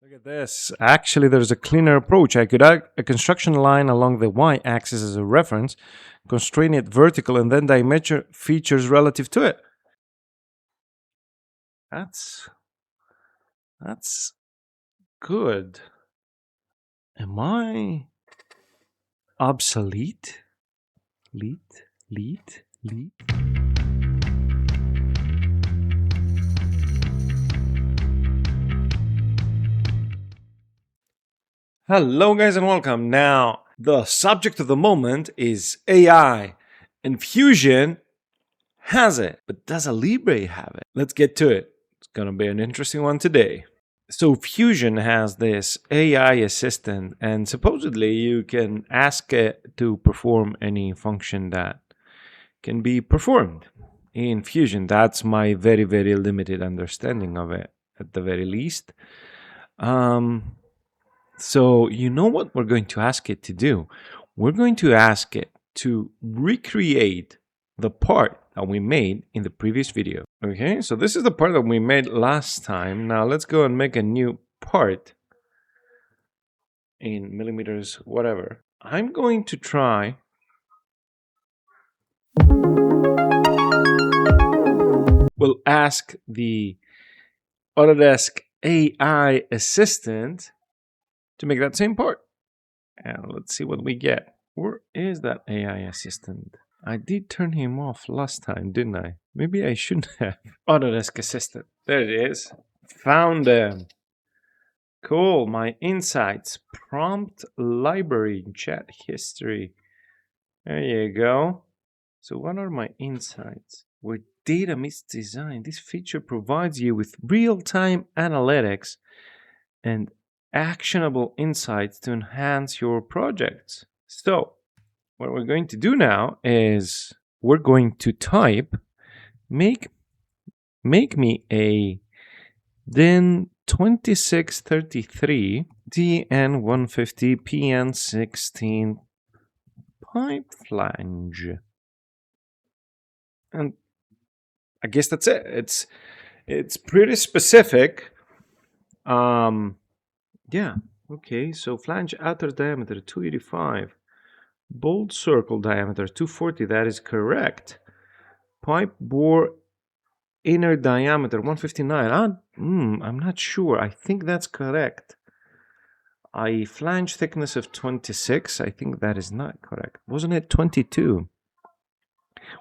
Look at this. Actually, there's a cleaner approach. I could add a construction line along the y-axis as a reference, constrain it vertical, and then dimension features relative to it. That's good. Am I obsolete? Lead. Hello guys and welcome. Now, the subject of the moment is AI, and Fusion has it, but does Alibre have it? Let's get to it. It's gonna be an interesting one today. So Fusion has this AI assistant, and supposedly you can ask it to perform any function that can be performed in Fusion. That's my very limited understanding of it, at the very least. So you know what we're going to ask it to do? We're going to ask it to recreate the part that we made in the previous video. Okay, so this is the part that we made last time. Now let's go and make a new part in millimeters, whatever. I'm going to try. We'll ask the Autodesk AI assistant to make that same part. And let's see what we get. Where is that AI assistant? I did turn him off last time, didn't I? Maybe I shouldn't have. Autodesk assistant. There it is. Found them. Cool. My insights. Prompt library. Chat history. There you go. So what are my insights? Where data meets design. This feature provides you with real-time analytics and actionable insights to enhance your projects. So what we're going to do now is we're going to type make me a DN150 DN150 PN16 pipe flange. And I guess that's it. It's pretty specific. Yeah, okay, so flange outer diameter 285, bolt circle diameter 240, that is correct. Pipe bore inner diameter 159, I'm not sure, I think that's correct. A flange thickness of 26, I think that is not correct. Wasn't it 22?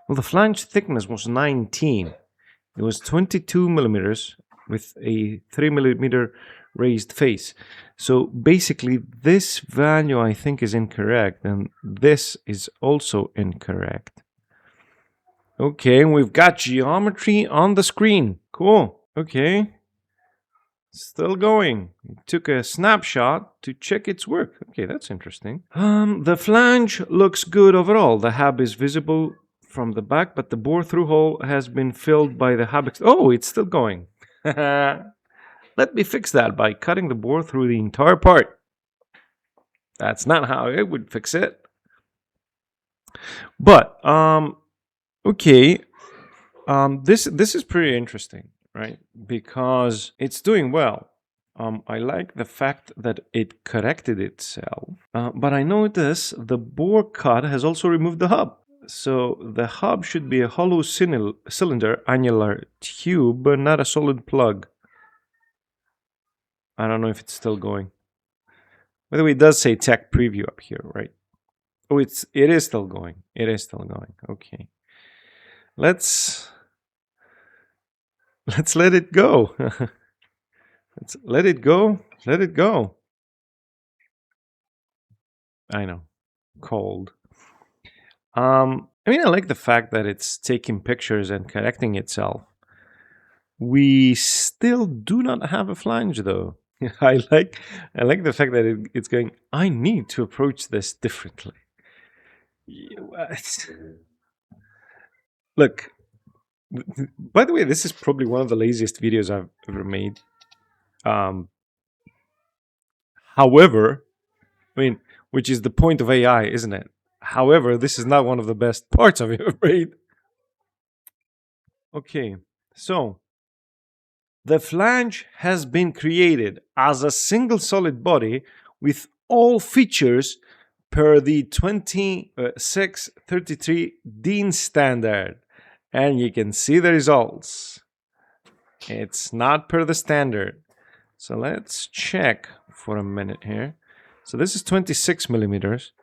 Well, the flange thickness was 19. It was 22 millimeters with a 3 millimeter raised face. So basically this value I think is incorrect, and this is also incorrect. Okay, we've got geometry on the screen. Cool. Okay. Still going. It took a snapshot to check its work. Okay, that's interesting. The flange looks good overall. The hub is visible from the back, but the bore through hole has been filled by the hub. Oh, it's still going. Let me fix that by cutting the bore through the entire part. That's not how it would fix it. But okay, this is pretty interesting, right? Because it's doing well. I like the fact that it corrected itself. But I notice the bore cut has also removed the hub. So the hub should be a hollow cylinder annular tube, not a solid plug. I don't know if it's still going. By the way, it does say tech preview up here, right? Oh, it is still going. It is still going. Okay. Let's let it go. Let's let it go. Let it go. I know. Cold. I mean, I like the fact that it's taking pictures and correcting itself. We still do not have a flange though. I like the fact that it's going, I need to approach this differently. Look, by the way, this is probably one of the laziest videos I've ever made. However, I mean, which is the point of AI, isn't it? However, this is not one of the best parts I've ever made. Okay, so The flange has been created as a single solid body with all features per the 2633 DIN standard. And you can see the results. It's not per the standard. So let's check for a minute here. So this is 26 millimeters.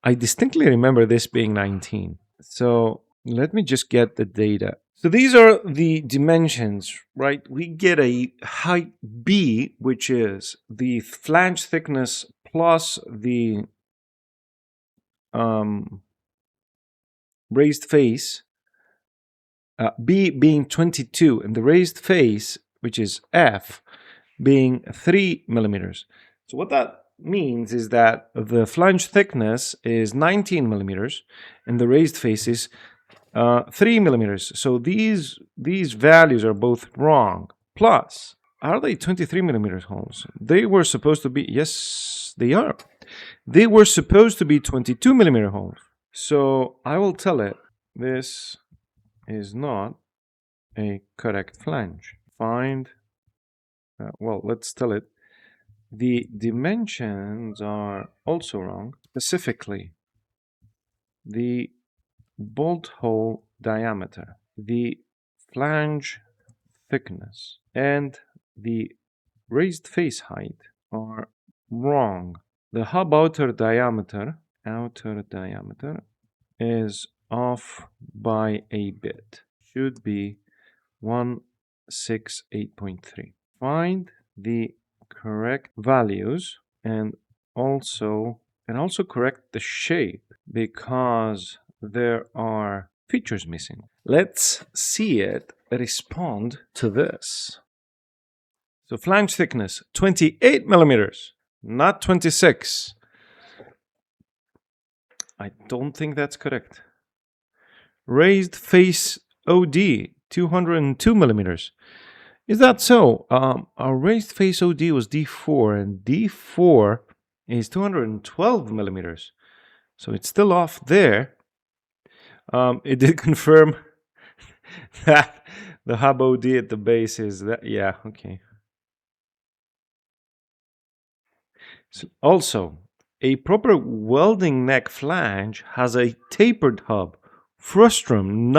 I distinctly remember this being 19. So let me just get the data. So these are the dimensions, right? We get a height B, which is the flange thickness plus the raised face, B being 22, and the raised face, which is F, being 3 millimeters. So what that means is that the flange thickness is 19 millimeters, and the raised face is 3 millimeters. So these values are both wrong. Plus, are they 23 millimeters holes? They were supposed to be, yes, they are. They were supposed to be 22 millimeter holes. So I will tell it, this is not a correct flange. Find, well, let's tell it, the dimensions are also wrong. Specifically, the bolt hole diameter, the flange thickness, and the raised face height are wrong. The hub outer diameter is off by a bit. Should be 168.3. Find the correct values and also correct the shape, because there are features missing. Let's see it respond to this. So flange thickness 28 millimeters, not 26. I don't think that's correct. Raised face OD 202 millimeters. Is that so? Our raised face OD was D4, and D4 is 212 millimeters. So it's still off there. It did confirm that the hub OD at the base is that, yeah, okay. So also, a proper welding neck flange has a tapered hub. Frustrum,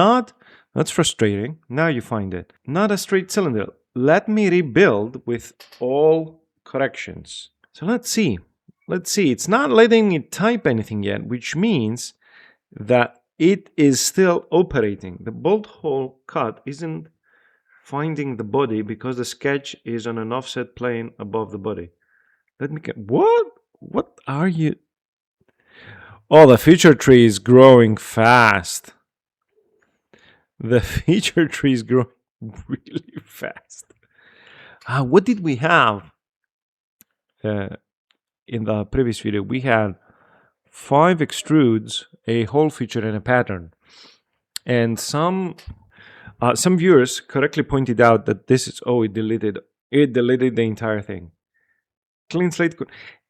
that's frustrating. Now you find it. Not a straight cylinder. Let me rebuild with all corrections. So let's see. It's not letting me type anything yet, which means that it is still operating. The bolt hole cut isn't finding the body because the sketch is on an offset plane above the body. Let me get, what are you? Oh, the feature tree is growing fast. The feature tree is growing really fast. What did we have in the previous video? We had 5 extrudes, a hole feature, and a pattern. And some viewers correctly pointed out that this is, it deleted the entire thing. Clean slate.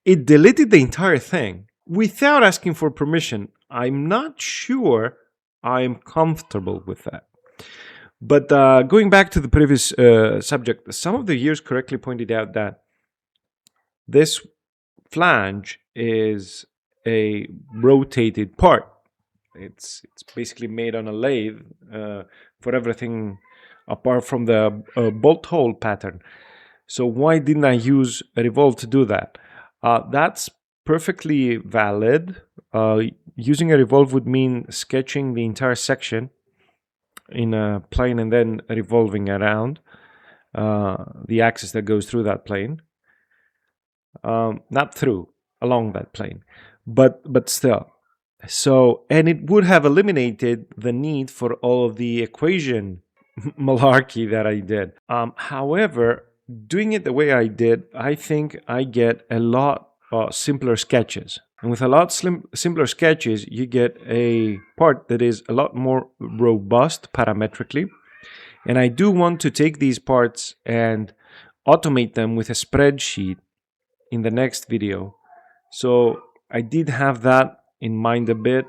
It deleted the entire thing without asking for permission. I'm not sure I'm comfortable with that. But going back to the previous subject, some of the viewers correctly pointed out that this flange is a rotated part. It's basically made on a lathe for everything apart from the bolt hole pattern. So why didn't I use a Revolve to do that? That's perfectly valid. Using a Revolve would mean sketching the entire section in a plane and then revolving around the axis that goes through that plane. Not through, along that plane, but still. So, and it would have eliminated the need for all of the equation malarkey that I did. However, doing it the way I did, I think I get a lot simpler sketches. And with a lot simpler sketches, you get a part that is a lot more robust parametrically. And I do want to take these parts and automate them with a spreadsheet in the next video. So I did have that in mind a bit.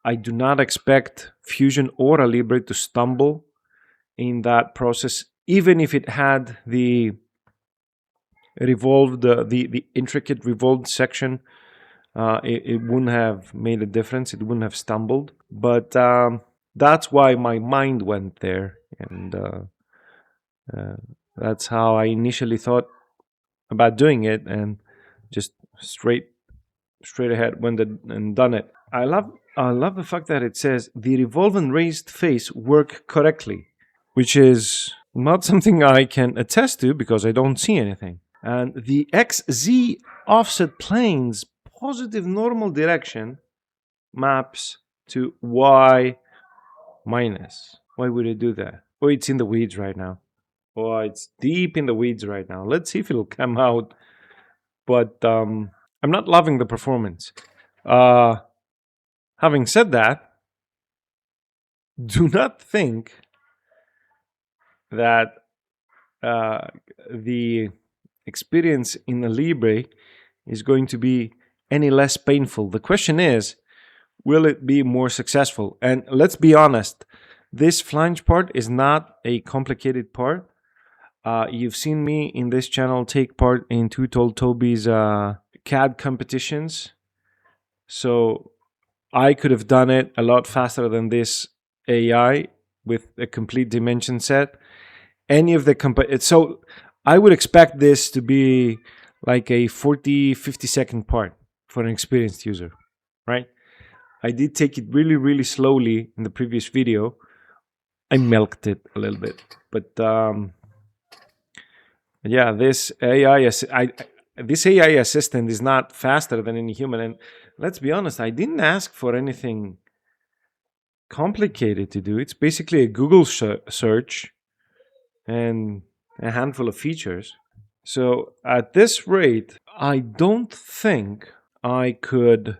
I do not expect Fusion or Alibre to stumble in that process even if it had the revolved, the intricate revolved section, it wouldn't have made a difference. It wouldn't have stumbled. But that's why my mind went there, and that's how I initially thought about doing it, and just straight ahead went and done it. I love the fact that it says the revolve and raised face work correctly, which is not something I can attest to because I don't see anything. And the XZ offset plane's positive normal direction maps to Y minus. Why would it do that? Oh, it's in the weeds right now. Oh, it's deep in the weeds right now. Let's see if it'll come out. But I'm not loving the performance. Having said that, do not think that the experience in Alibre is going to be any less painful. The question is, will it be more successful? And let's be honest, this flange part is not a complicated part. You've seen me in this channel take part in Too Told Toby's CAD competitions. So I could have done it a lot faster than this AI with a complete dimension set. Any of the so I would expect this to be like a 40-50 second part for an experienced user, right? I did take it really, really slowly in the previous video. I milked it a little bit, but yeah, this AI assistant is not faster than any human. And let's be honest, I didn't ask for anything complicated to do. It's basically a Google search and a handful of features. So at this rate, I don't think I could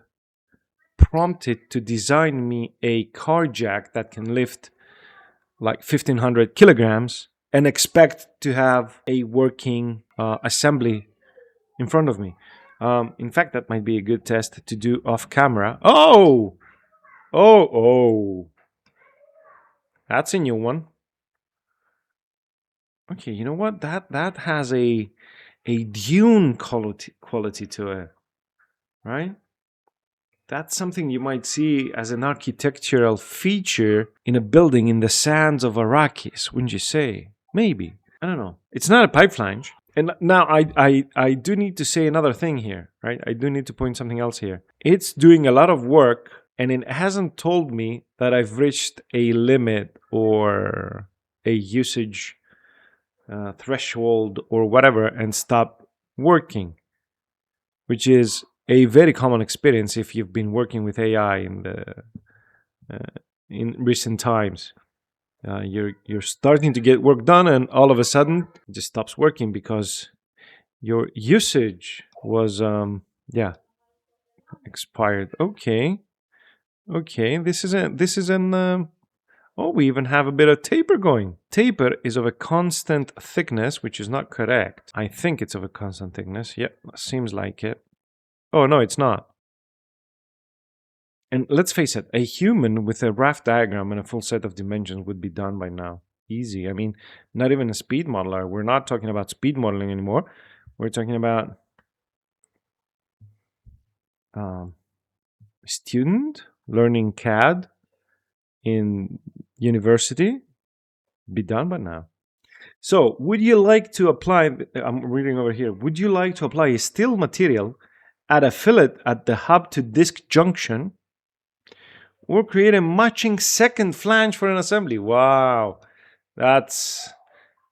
prompt it to design me a car jack that can lift like 1,500 kilograms and expect to have a working assembly in front of me. In fact, that might be a good test to do off camera. Oh! That's a new one. Okay, you know what? That has a dune quality to it, right? That's something you might see as an architectural feature in a building in the sands of Arrakis, wouldn't you say? Maybe. I don't know. It's not a pipe flange. And now I do need to say another thing here, right? I do need to point something else here. It's doing a lot of work, and it hasn't told me that I've reached a limit or a usage threshold or whatever and stop working, which is a very common experience if you've been working with AI in recent times. You're starting to get work done, and all of a sudden it just stops working because your usage was expired. Okay, this is an oh, we even have a bit of taper going. Taper is of a constant thickness, which is not correct. I think it's of a constant thickness. Yep, seems like it. Oh, no, it's not. And let's face it, a human with a rough diagram and a full set of dimensions would be done by now. Easy. I mean, not even a speed modeler. We're not talking about speed modeling anymore. We're talking about student learning CAD in university. Be done by now. So, would you like to apply, I'm reading over here, would you like to apply a steel material, add a fillet at the hub to disc junction, or create a matching second flange for an assembly? Wow, that's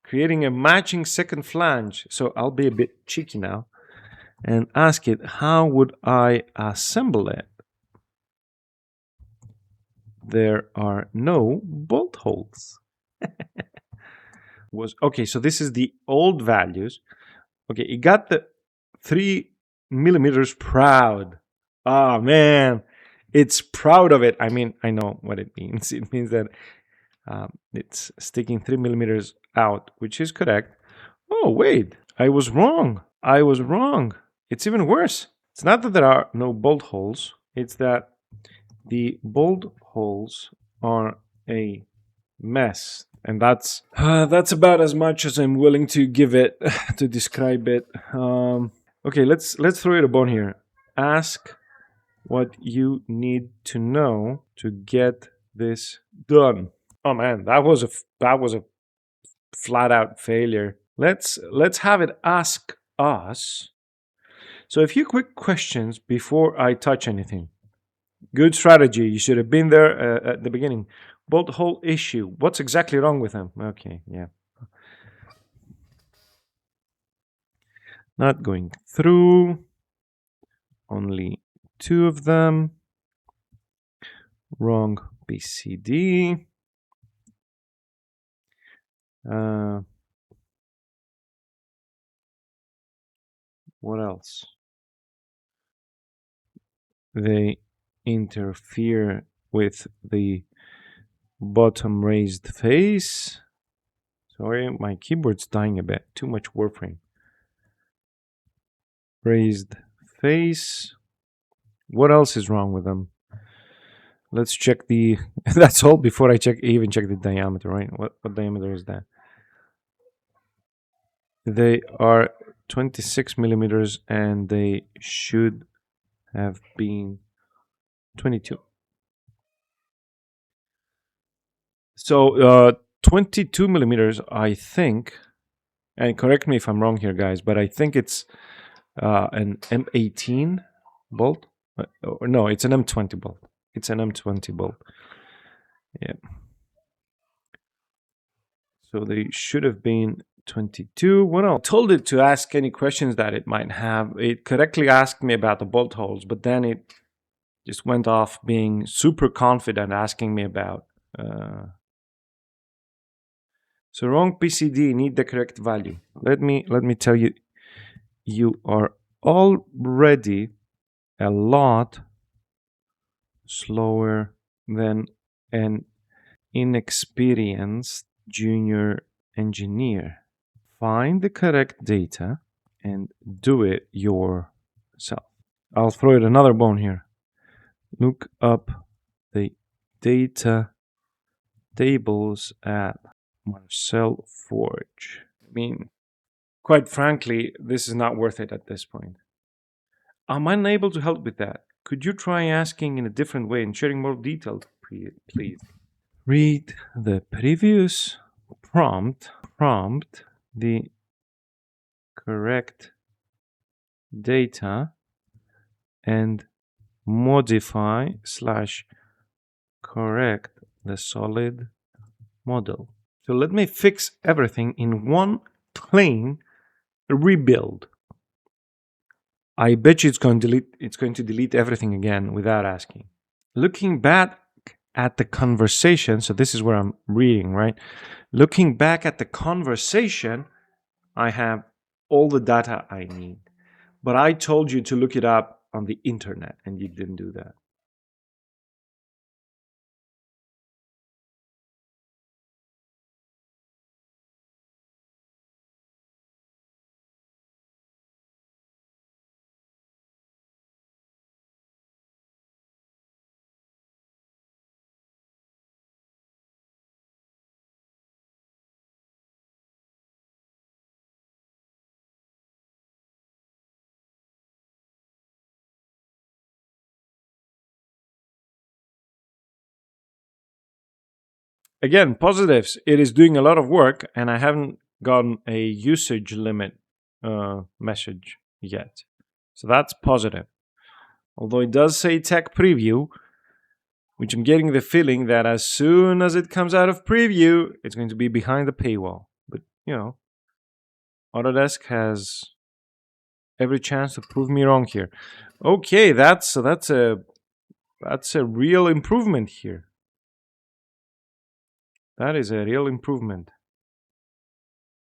creating a matching second flange. So I'll be a bit cheeky now and ask it, how would I assemble it? There are no bolt holes. Okay, so this is the old values. Okay, it got the 3 millimeters proud. Oh man, it's proud of it. I mean, I know what it means. It means that it's sticking 3 millimeters out, which is correct. Oh wait, I was wrong. It's even worse. It's not that there are no bolt holes. It's that the bolt holes are a mess. And that's about as much as I'm willing to give it to describe it. Okay, let's throw it a bone here. Ask what you need to know to get this done. Oh man, that was a flat out failure. Let's have it ask us. So a few quick questions before I touch anything. Good strategy. You should have been there at the beginning. Bolt hole issue. What's exactly wrong with them? Okay, yeah. Not going through. Only 2 of them. Wrong BCD. What else? They interfere with the bottom raised face. Sorry, my keyboard's dying a bit. Too much warframe. Raised face. What else is wrong with them? Let's check the. That's all before I even check the diameter, right? What diameter is that? They are 26 millimeters, and they should have been 22. So 22 millimeters, I think, and correct me if I'm wrong here, guys, but I think it's an M18 bolt. Or no, it's an M20 bolt. It's an M20 bolt. Yeah. So they should have been 22. Well, no, I told it to ask any questions that it might have. It correctly asked me about the bolt holes, but then it just went off being super confident, asking me about. So wrong PCD, need the correct value. Let me tell you, you are already a lot slower than an inexperienced junior engineer. Find the correct data and do it yourself. I'll throw it another bone here. Look up the data tables at Marcel Forge. I mean, quite frankly, this is not worth it at this point. I'm unable to help with that. Could you try asking in a different way and sharing more details, please? Read the previous prompt, the correct data, and modify / correct the solid model. So let me fix everything in one clean rebuild. I bet you it's going to delete everything again without asking. Looking back at the conversation, so this is where I'm reading, right? Looking back at the conversation, I have all the data I need. But I told you to look it up on the internet, and you didn't do that. Again, positives. It is doing a lot of work, and I haven't gotten a usage limit message yet. So that's positive. Although it does say tech preview, which I'm getting the feeling that as soon as it comes out of preview, it's going to be behind the paywall. But, you know, Autodesk has every chance to prove me wrong here. Okay, that's a real improvement here. That is a real improvement.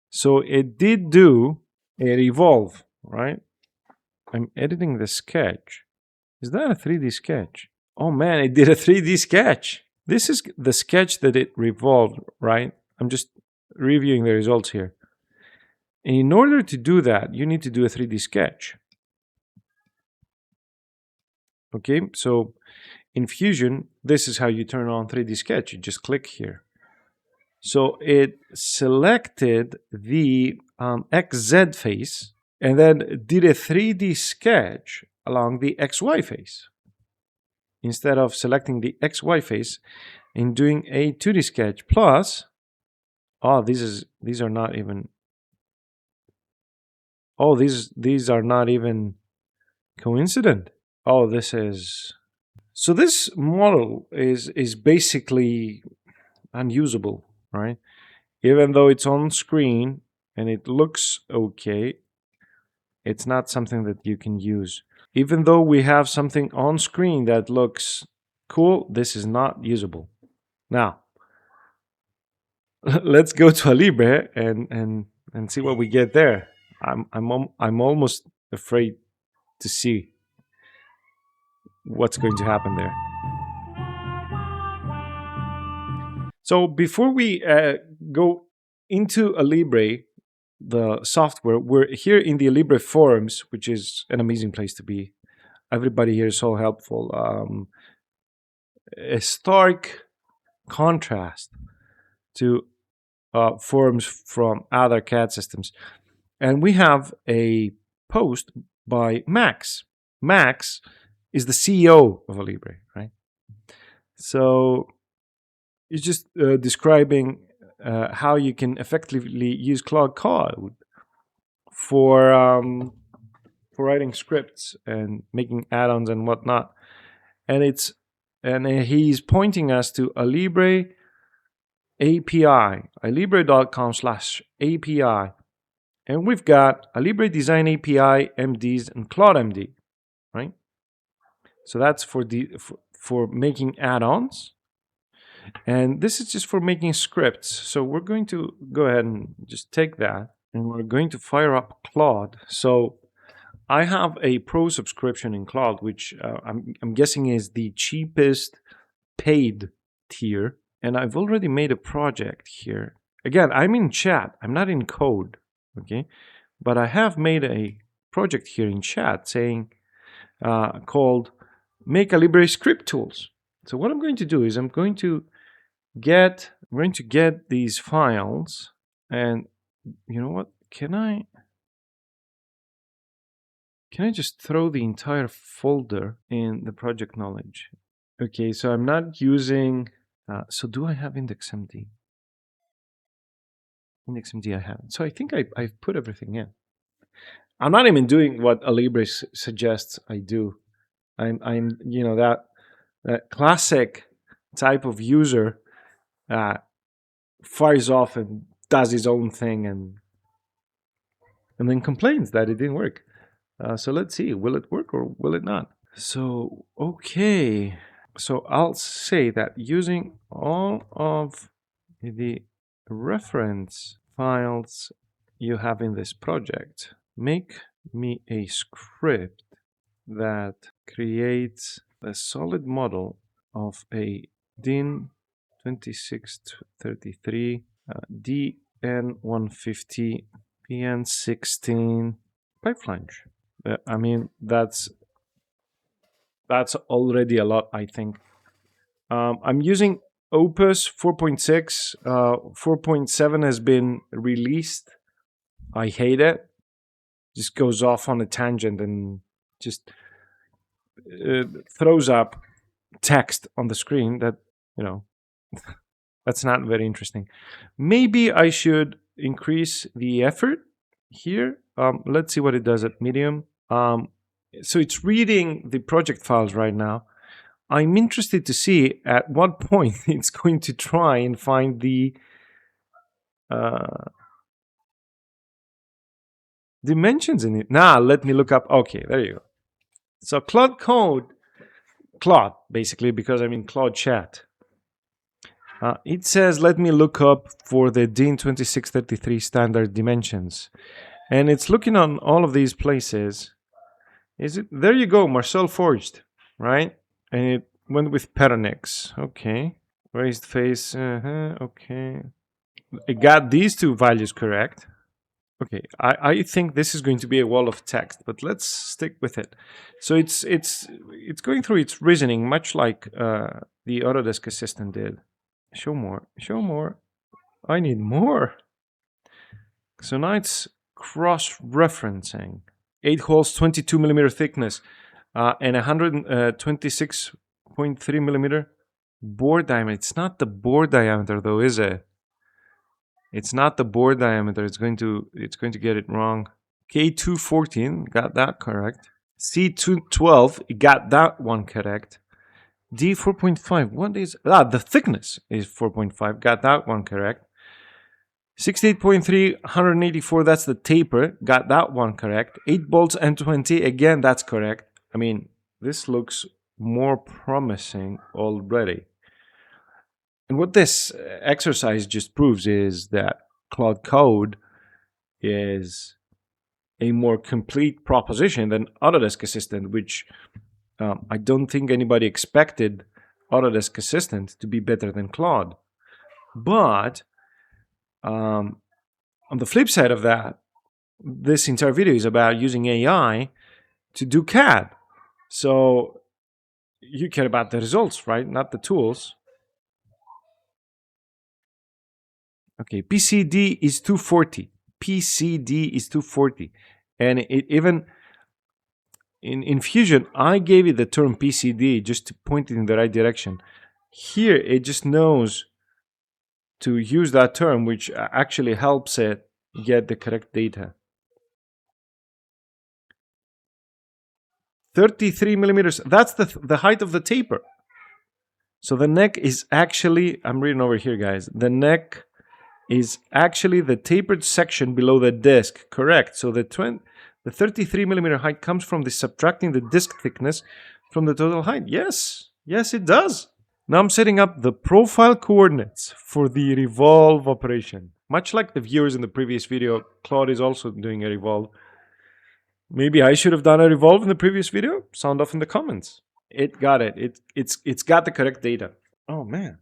So it did do a revolve, right? I'm editing the sketch. Is that a 3D sketch? Oh man, it did a 3D sketch. This is the sketch that it revolved, right? I'm just reviewing the results here. And in order to do that, you need to do a 3D sketch. Okay, so in Fusion, this is how you turn on 3D sketch. You just click here. So it selected the XZ face and then did a 3D sketch along the XY face. Instead of selecting the XY face and doing a 2D sketch plus, these are not even, these are not even coincident. This is, so this model is basically unusable, right? Even though it's on screen and it looks okay, it's not something that you can use. Even though we have something on screen that looks cool, this is not usable. Now, let's go to Alibre and see what we get there. I'm almost afraid to see what's going to happen there. So before we go into Alibre, the software, we're here in the Alibre forums, which is an amazing place to be. Everybody here is so helpful. A stark contrast to forums from other CAD systems. And we have a post by Max. Max is the CEO of Alibre, right? So it's just describing how you can effectively use Claude Code for writing scripts and making add-ons and whatnot. And he's pointing us to Alibre API, alibre.com/API. And we've got Alibre Design API, MDs, and Claude MD, right? So that's for making add-ons. And this is just for making scripts. So we're going to go ahead and just take that, and we're going to fire up Claude. So I have a pro subscription in Claude, which I'm guessing is the cheapest paid tier. And I've already made a project here. Again, I'm in chat. I'm not in code, okay? But I have made a project here in chat saying called Make AlibreScript Tools. So what I'm going to do is I'm going to get these files, and you know what? Can I just throw the entire folder in the project knowledge? Okay, so I'm not using. So do I have IndexMD? IndexMD I haven't. So I think I've put everything in. I'm not even doing what Alibre suggests I do. I'm that classic type of user fires off and does his own thing and then complains that it didn't work. So let's see, will it work or will it not? So, okay. So I'll say that using all of the reference files you have in this project, make me a script that creates a solid model of a DN150 DN150 PN16 pipe flange. I mean, that's already a lot, I think. I'm using Opus 4.6. 4.7 has been released. I hate it. Just goes off on a tangent and just throws up text on the screen that, that's not very interesting. Maybe I should increase the effort here. Let's see what it does at medium. So it's reading the project files right now. I'm interested to see at what point it's going to try and find the dimensions in it. Now, let me look up. Okay, there you go. So Claude, basically, because I'm in Claude chat. It says, let me look up for the DN2633 standard dimensions. And it's looking on all of these places. There you go, Marcel Forged, right? And it went with Peronix. Okay. Raised face. Okay. It got these two values correct. Okay, I think this is going to be a wall of text, but let's stick with it. So it's going through its reasoning, much like the Autodesk assistant did. Show more. I need more. So now it's cross-referencing. 8 holes, 22 millimeter thickness, and 126.3 millimeter bore diameter. It's not the bore diameter though, is it? It's not the bore diameter. It's going to get it wrong. K214, got that correct. C212, got that one correct. D4.5, what is the thickness is 4.5, got that one correct. 68.3, 184, that's the taper, got that one correct. 8 bolts and 20, again that's correct. I mean, this looks more promising already. And what this exercise just proves is that Claude Code is a more complete proposition than Autodesk Assistant, which I don't think anybody expected Autodesk Assistant to be better than Claude. But on the flip side of that, this entire video is about using AI to do CAD. So you care about the results, right? Not the tools. Okay, PCD is 240. PCD is 240. And it even in Fusion, I gave it the term PCD just to point it in the right direction. Here, it just knows to use that term, which actually helps it get the correct data. 33 millimeters, that's the height of the taper. So the neck is actually, I'm reading over here, guys. The neck is actually the tapered section below the disc, correct? So the 33 millimeter height comes from the subtracting the disc thickness from the total height. Yes, yes, it does. Now I'm setting up the profile coordinates for the revolve operation. Much like the viewers in the previous video, Claude is also doing a revolve. Maybe I should have done a revolve in the previous video? Sound off in the comments. It got it. It's got the correct data. Oh man.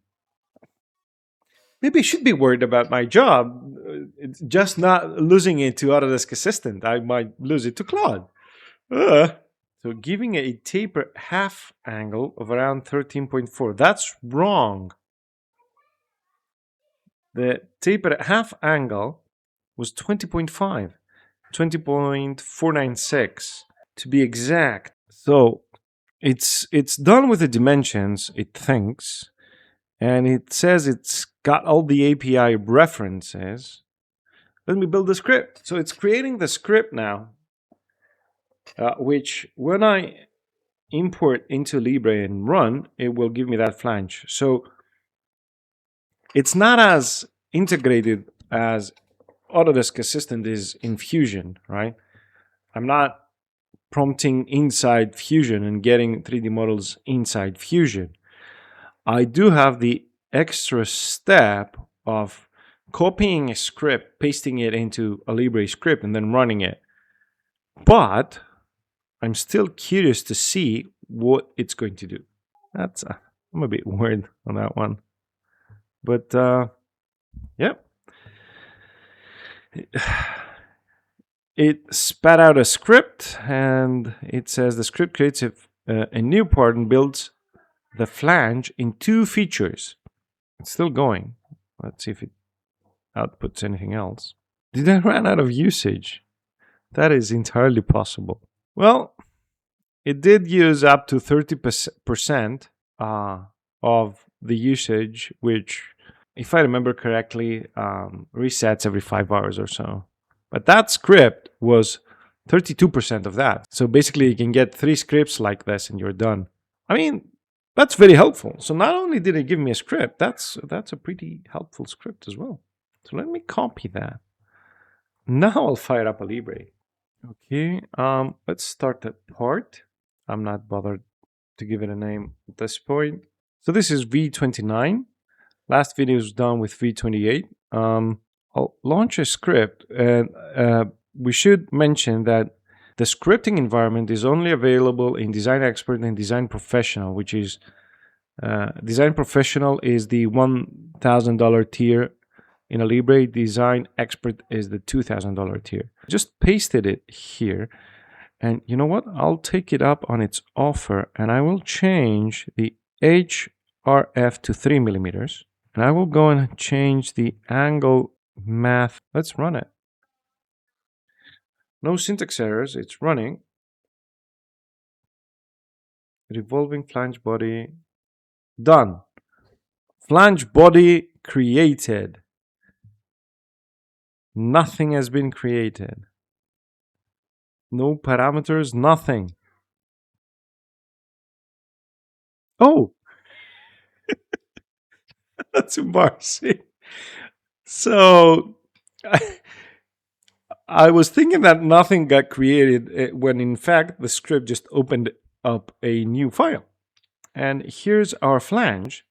Maybe I should be worried about my job. It's just not losing it to Autodesk Assistant. I might lose it to Claude. So giving a taper half angle of around 13.4. That's wrong. The taper at half angle was 20.5. 20.496 to be exact. So it's done with the dimensions, it thinks, and it says it's got all the API references. Let me build the script. So it's creating the script now, which when I import into Libre and run, it will give me that flange. So it's not as integrated as Autodesk Assistant is in Fusion, right? I'm not prompting inside Fusion and getting 3D models inside Fusion. I do have the extra step of copying a script, pasting it into AlibreScript, and then running it. But I'm still curious to see what it's going to do. That's I'm a bit worried on that one. But yeah. It spat out a script, and it says the script creates a new part and builds the flange in 2 features. It's still going. Let's see if it outputs anything else. Did I run out of usage? That is entirely possible. Well, it did use up to 30% of the usage, which, if I remember correctly, resets every 5 hours or so. But that script was 32% of that. So basically you can get 3 scripts like this and you're done. I mean, that's very helpful. So not only did it give me a script, that's a pretty helpful script as well. So let me copy that. Now I'll fire up Alibre. Okay, let's start that part. I'm not bothered to give it a name at this point. So this is V29. Last video was done with V28. I'll launch a script, and we should mention that the scripting environment is only available in Design Expert and Design Professional, which is Design Professional is the $1,000 tier in Alibre. Design Expert is the $2,000 tier. Just pasted it here, and you know what? I'll take it up on its offer, and I will change the HRF to 3 millimeters. And I will go and change the angle math. Let's run it. No syntax errors, it's running. Revolving flange body. Done. Flange body created. Nothing has been created. No parameters, nothing. Oh! That's embarrassing. So I was thinking that nothing got created when in fact the script just opened up a new file. And here's our flange.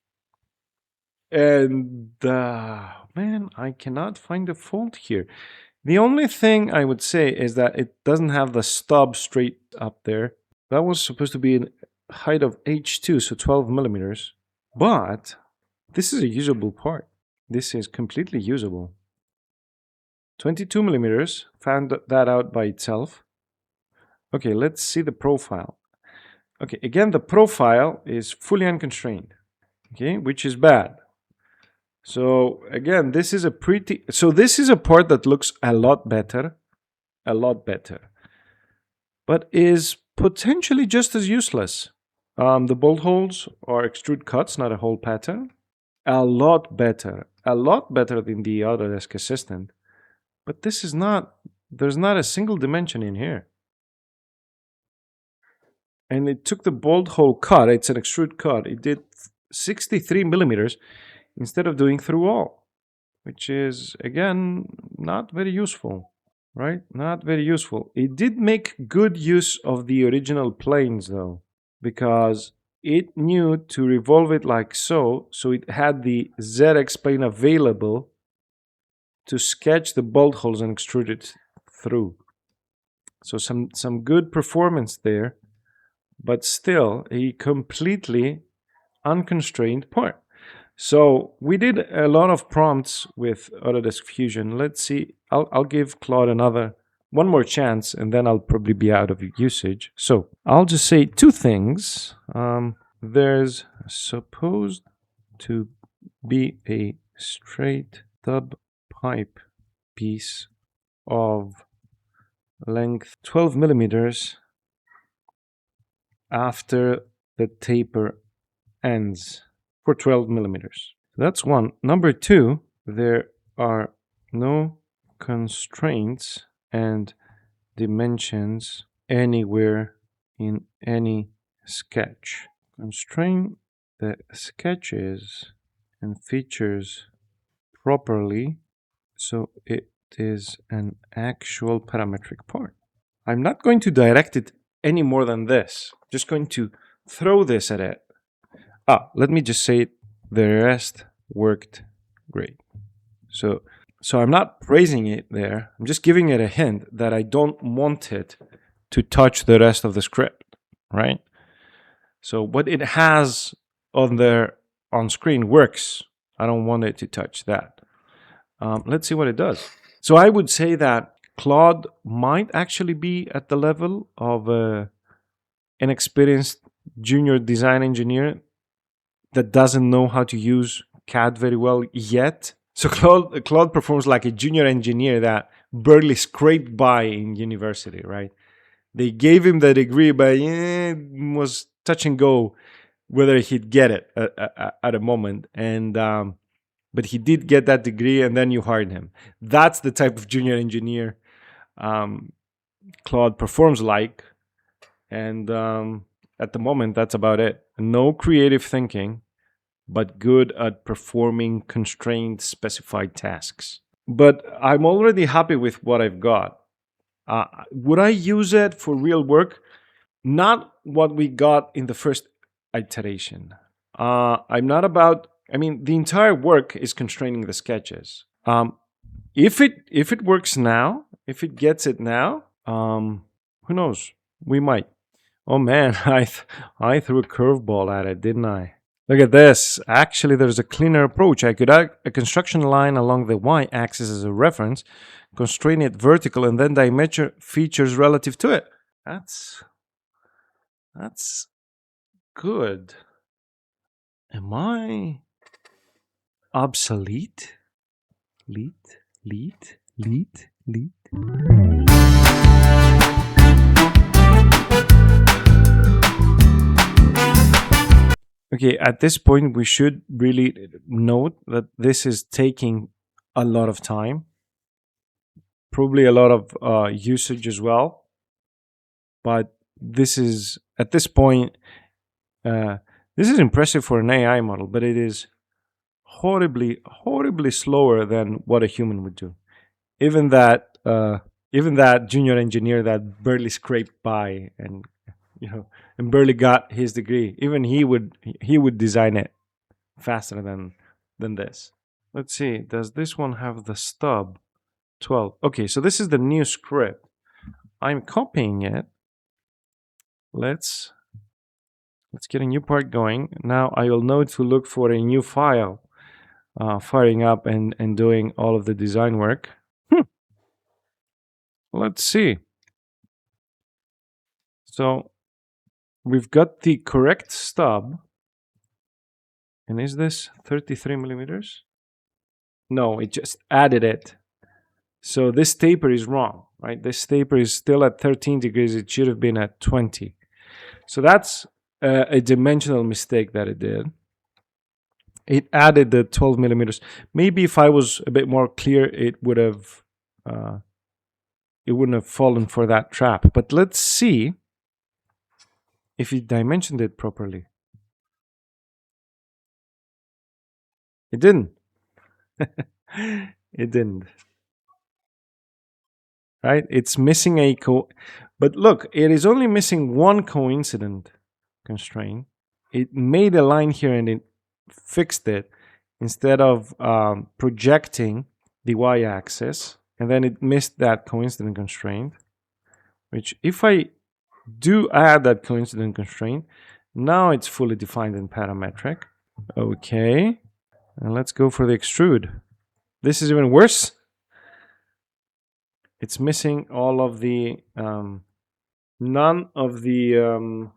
And man, I cannot find the fault here. The only thing I would say is that it doesn't have the stub straight up there. That was supposed to be a height of H2, so 12 millimeters. But this is a usable part. This is completely usable. 22 millimeters, found that out by itself. Okay, let's see the profile. Okay, again, the profile is fully unconstrained, okay, which is bad. So again, this is a this is a part that looks a lot better, but is potentially just as useless. The bolt holes are extrude cuts, not a hole pattern. A lot better than the Autodesk Assistant. But this is not, there's not a single dimension in here. And it took the bolt hole cut, it's an extrude cut, it did 63 millimeters instead of doing through all, which is, again, not very useful, right? Not very useful. It did make good use of the original planes, though, because it knew to revolve it like so it had the ZX plane available to sketch the bolt holes and extrude it through. So some good performance there, but still a completely unconstrained part. So we did a lot of prompts with Autodesk Fusion. Let's see, I'll give Claude one more chance, and then I'll probably be out of usage. So I'll just say two things. There's supposed to be a straight stub pipe piece of length 12 millimeters after the taper ends for 12 millimeters. That's one. Number two, there are no constraints and dimensions anywhere in any sketch. Constrain the sketches and features properly so it is an actual parametric part. I'm not going to direct it any more than this. I'm just going to throw this at it. Let me just say it. The rest worked great. So I'm not praising it there. I'm just giving it a hint that I don't want it to touch the rest of the script, right? So what it has on screen works. I don't want it to touch that. Let's see what it does. So I would say that Claude might actually be at the level of an experienced junior design engineer that doesn't know how to use CAD very well yet. So Claude performs like a junior engineer that barely scraped by in university, right? They gave him the degree, but it was touch and go whether he'd get it at a moment. And but he did get that degree, and then you hired him. That's the type of junior engineer Claude performs like. And at the moment, that's about it. No creative thinking, but good at performing constrained specified tasks. But I'm already happy with what I've got. Would I use it for real work? Not what we got in the first iteration. The entire work is constraining the sketches. If it works now, if it gets it now, who knows? We might. Oh man, I threw a curveball at it, didn't I? Look at this. Actually, there's a cleaner approach. I could add a construction line along the y-axis as a reference, constrain it vertical, and then dimension features relative to it. That's good. Am I obsolete? Leet. Okay, at this point, we should really note that this is taking a lot of time, probably a lot of usage as well. But this is, at this point, this is impressive for an AI model, but it is horribly slower than what a human would do. Even that junior engineer that barely scraped by and and barely got his degree, even he would design it faster than this. Let's see, does this one have the stub 12? Okay, so this is the new script. I'm copying it. Let's get a new part going. Now I will know to look for a new file, firing up and doing all of the design work. Let's see. So we've got the correct stub. And is this 33 millimeters? No, it just added it. So this taper is wrong, right? This taper is still at 13 degrees. It should have been at 20. So that's a dimensional mistake that it did. It added the 12 millimeters. Maybe if I was a bit more clear, it would have it wouldn't have fallen for that trap. But let's see if it dimensioned it properly. It didn't. It didn't. Right? It's missing a but look, it is only missing one coincident constraint. It made a line here and it fixed it instead of projecting the y-axis, and then it missed that coincident constraint, which if I do add that coincident constraint, now it's fully defined in parametric. Okay, and let's go for the extrude. This is even worse. It's missing all of the none of the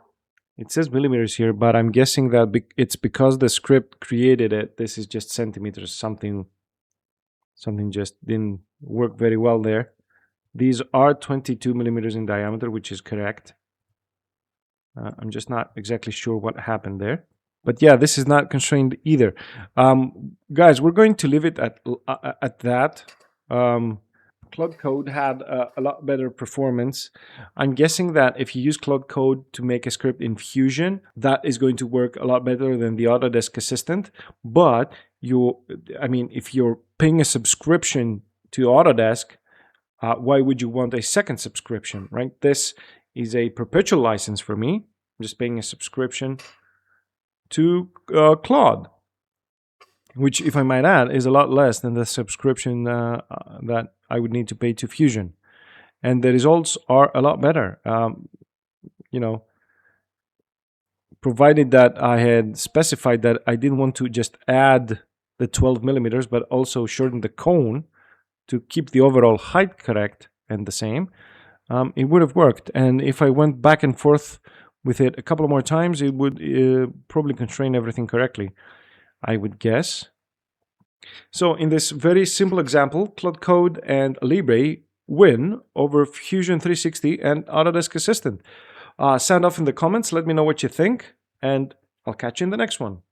it says millimeters here, but I'm guessing that it's because the script created it. This is just centimeters. Something just didn't work very well there. These are 22 millimeters in diameter, which is correct. I'm just not exactly sure what happened there. But yeah, this is not constrained either. Guys, we're going to leave it at that. Claude Code had a lot better performance. I'm guessing that if you use Claude Code to make a script in Fusion, that is going to work a lot better than the Autodesk Assistant. But if you're paying a subscription to Autodesk, why would you want a second subscription, right? This is a perpetual license for me. I'm just paying a subscription to Claude, which, if I might add, is a lot less than the subscription that I would need to pay to Fusion. And the results are a lot better. Provided that I had specified that I didn't want to just add the 12 millimeters, but also shorten the cone to keep the overall height correct and the same, it would have worked. And if I went back and forth with it a couple more times, it would probably constrain everything correctly, I would guess. So in this very simple example, Claude Code and Alibre win over Fusion 360 and Autodesk Assistant. Sound off in the comments, let me know what you think, and I'll catch you in the next one.